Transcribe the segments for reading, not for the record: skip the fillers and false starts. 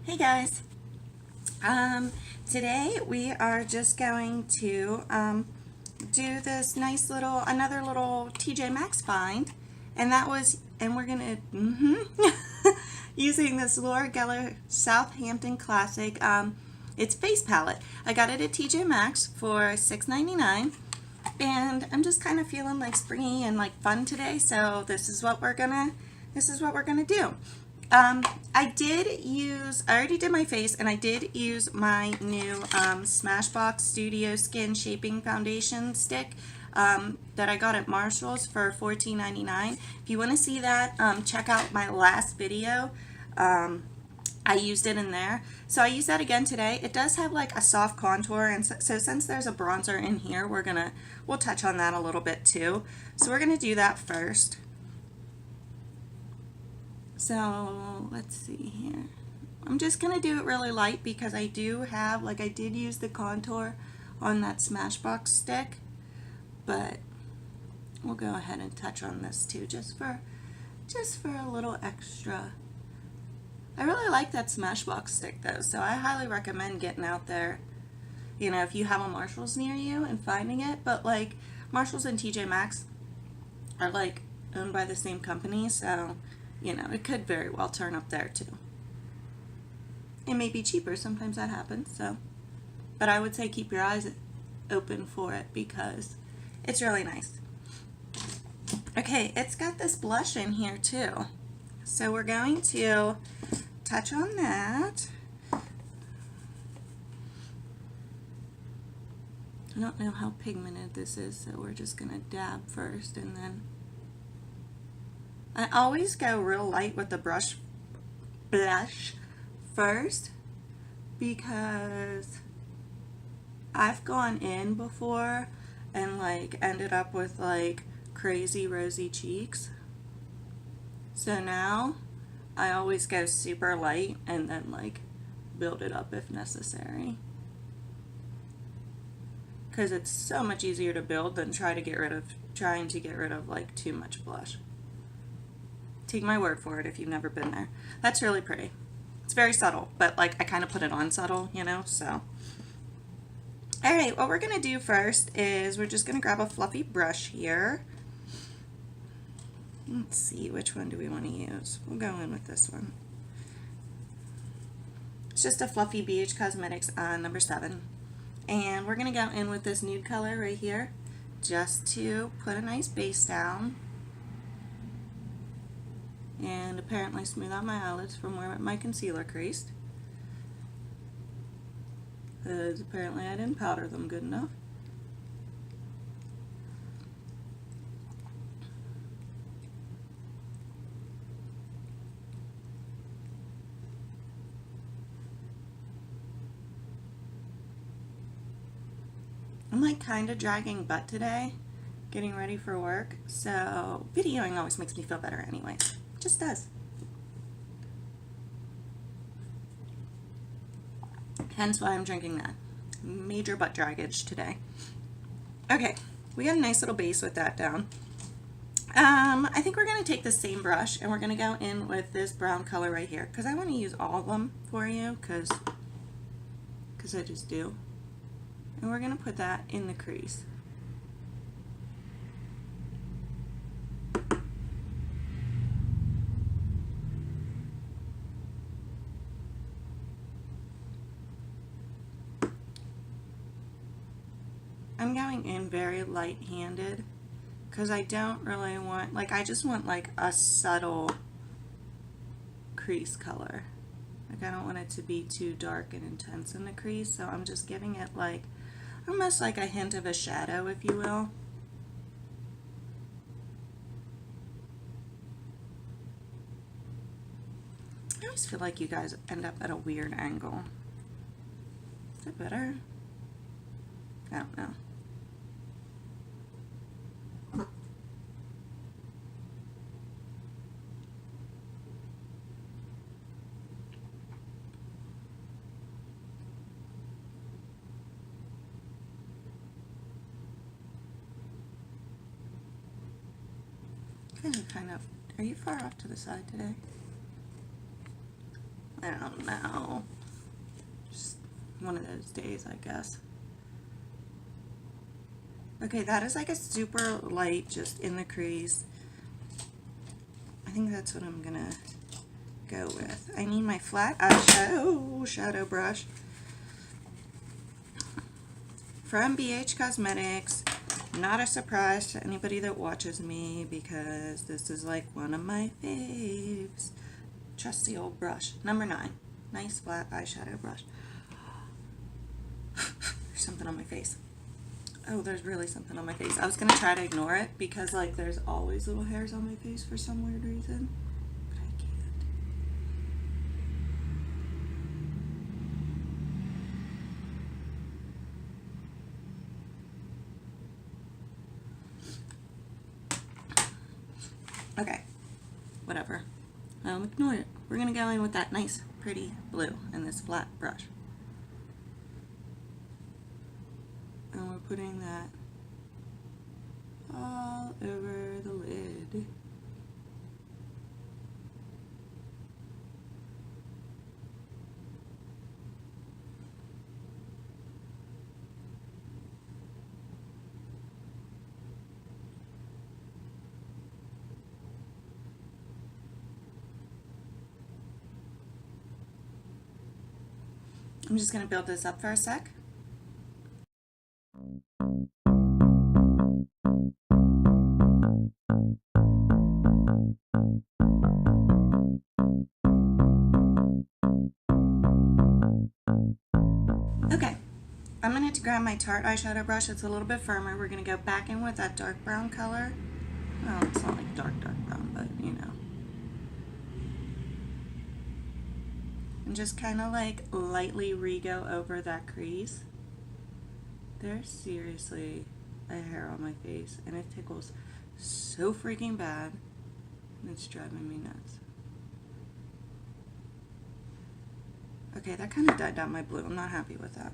Hey guys, today we are just going to do this nice another little TJ Maxx find, and we're gonna, using this Geller Southampton Classic, it's face palette. I got it at TJ Maxx for $6.99, and I'm just kind of feeling like springy and like fun today, so this is what we're gonna do. I already did my face, and I did use my new Smashbox Studio Skin Shaping Foundation Stick that I got at Marshall's for $14.99. If you want to see that, check out my last video. I used it in there. So I used that again today. It does have like a soft contour, and so since there's a bronzer in here, we'll touch on that a little bit too. So we're gonna do that first. So let's see here. I'm just going to do it really light because I did use the contour on that Smashbox stick, but we'll go ahead and touch on this too just for a little extra. I really like that Smashbox stick though, so I highly recommend getting out there, if you have a Marshall's near you and finding it, but like Marshall's and TJ Maxx are like owned by the same company, so it could very well turn up there too. It may be cheaper, sometimes that happens, but I would say keep your eyes open for it because it's really nice. Okay, it's got this blush in here too. So we're going to touch on that. I don't know how pigmented this is, so we're just going to dab first, and then I always go real light with the blush first because I've gone in before and like ended up with like crazy rosy cheeks. So now I always go super light and then like build it up if necessary, because it's so much easier to build than trying to get rid of like too much blush. Take my word for it if you've never been there. That's really pretty. It's very subtle, but like I kind of put it on subtle, so. Alright, what we're going to do first is we're just going to grab a fluffy brush here. Let's see, which one do we want to use? We'll go in with this one. It's just a Fluffy BH Cosmetics number 7. And we're going to go in with this nude color right here just to put a nice base down. And apparently smooth out my eyelids from where my concealer creased, because apparently I didn't powder them good enough. I'm like kind of dragging butt today, getting ready for work, so videoing always makes me feel better anyways. Just does. Hence why I'm drinking that. Major butt draggage today. Okay, we got a nice little base with that down. I think we're going to take the same brush and we're going to go in with this brown color right here, because I want to use all of them for you, because I just do. And we're going to put that in the crease. I'm going in very light-handed because I don't really want, I just want like a subtle crease color. Like I don't want it to be too dark and intense in the crease, so I'm just giving it like almost like a hint of a shadow, if you will. I always feel like you guys end up at a weird angle. Is it better? I don't know. Kind of. Are you far off to the side today? I don't know. Just one of those days, I guess. Okay, that is like a super light, just in the crease. I think that's what I'm gonna go with. I need my flat eyeshadow shadow brush from BH Cosmetics. Not a surprise to anybody that watches me because this is like one of my faves. Trusty old brush, number 9. Nice flat eyeshadow brush. There's something on my face. Oh, there's really something on my face. I was gonna try to ignore it because like there's always little hairs on my face for some weird reason, but I can't. Okay, whatever. Ignore it. We're gonna go in with that nice, pretty blue and this flat brush, and we're putting that all over the lid. I'm just going to build this up for a sec. Okay, I'm going to grab my Tarte eyeshadow brush. It's a little bit firmer. We're going to go back in with that dark brown color. Well, it's not like dark brown, but you know. And just kind of like lightly re-go over that crease. There's seriously a hair on my face and it tickles so freaking bad. It's driving me nuts. Okay, that kind of dyed down my blue. I'm not happy with that.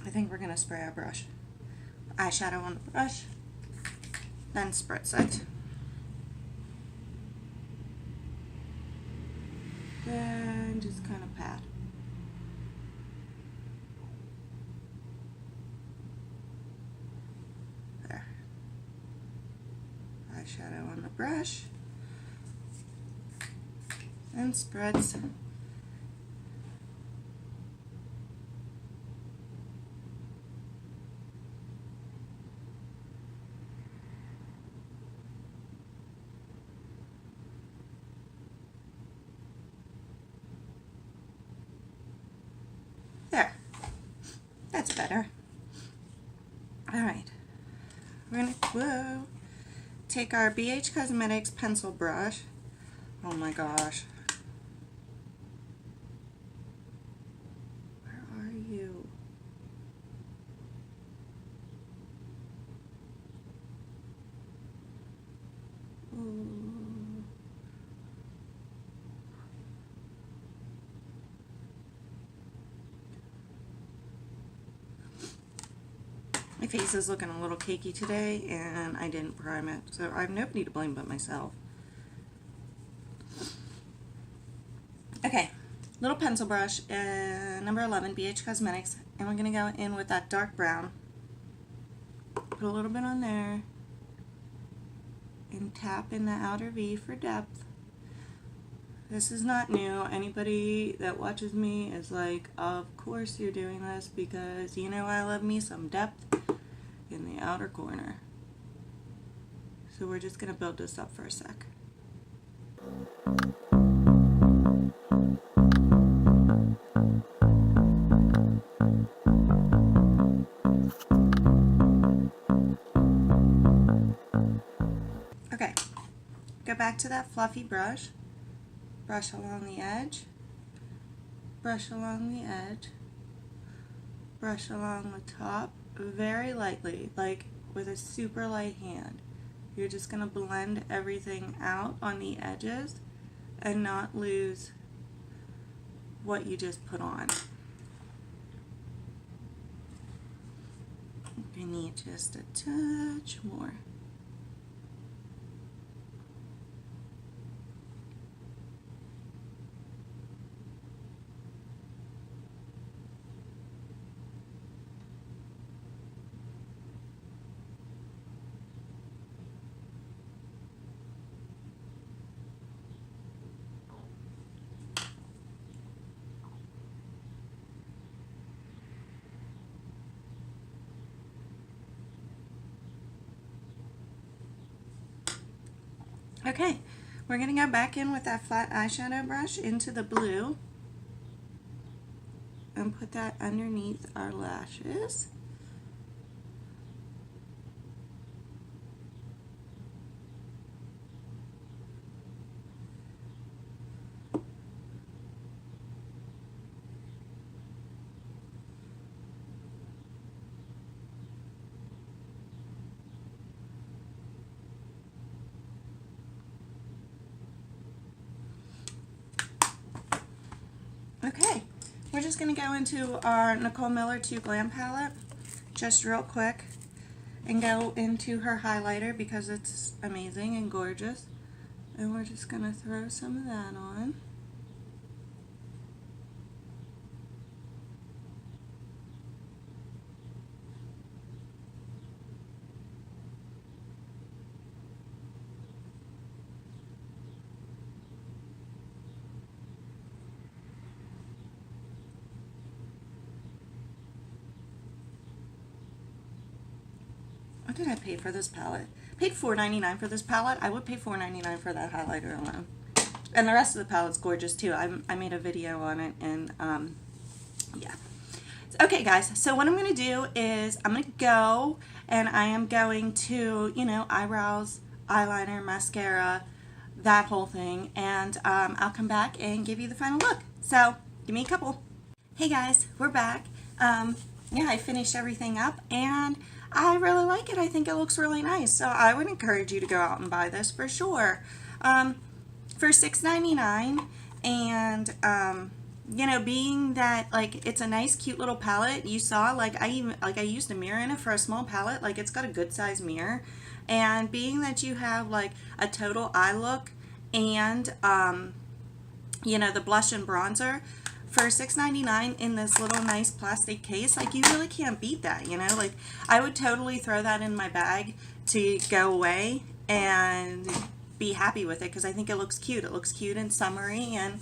I think we're gonna spray our brush. Eyeshadow on the brush, then spritz it. Then just kind of pat. There. Eyeshadow on the brush, and spritz. There. That's better. Alright. We're gonna take our BH Cosmetics pencil brush. Oh my gosh. Where are you? Ooh. My face is looking a little cakey today and I didn't prime it, so I have nobody to blame but myself. Okay, little pencil brush, number 11, BH Cosmetics, and we're going to go in with that dark brown. Put a little bit on there and tap in the outer V for depth. This is not new. Anybody that watches me is like, of course you're doing this because you know I love me some depth in the outer corner. So we're just going to build this up for a sec. Okay, go back to that fluffy brush. Brush along the edge, brush along the edge, brush along the top, very lightly, like with a super light hand. You're just going to blend everything out on the edges and not lose what you just put on. I need just a touch more. Okay, we're going to go back in with that flat eyeshadow brush into the blue and put that underneath our lashes. Okay, we're just going to go into our Nicole Miller 2 Glam palette just real quick and go into her highlighter because it's amazing and gorgeous. And we're just going to throw some of that on. What did I pay for this palette? I paid $4.99 for this palette. I would pay $4.99 for that highlighter alone. And the rest of the palette's gorgeous too. I made a video on it, and yeah. Okay guys, so what I'm going to do is I'm going to go and I am going to, you know, eyebrows, eyeliner, mascara, that whole thing, and I'll come back and give you the final look. So give me a couple. Hey guys, we're back. Yeah, I finished everything up and I really like it. I think it looks really nice. So I would encourage you to go out and buy this for sure. For $6.99, and you know, being that like it's a nice cute little palette, you saw like I used a mirror in it for a small palette. Like it's got a good size mirror, and being that you have like a total eye look and you know, the blush and bronzer for $6.99 in this little nice plastic case, like you really can't beat that, you know. Like I would totally throw that in my bag to go away and be happy with it because I think it looks cute. It looks cute and summery, and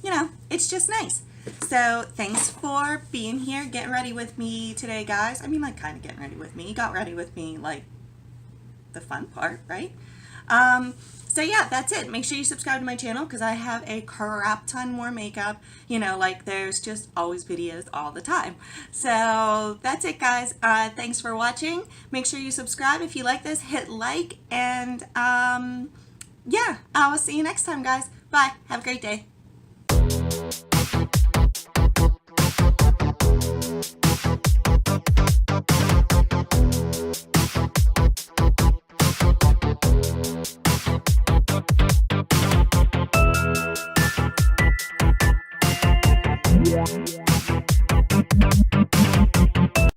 you know, it's just nice. So thanks for being here, getting ready with me today, guys. I mean, like kind of getting ready with me. You got ready with me, like the fun part, right? So yeah, that's it. Make sure you subscribe to my channel because I have a crap ton more makeup. You know, like there's just always videos all the time. So that's it, guys. Thanks for watching. Make sure you subscribe. If you like this, hit like, and yeah, I will see you next time, guys. Bye. Have a great day.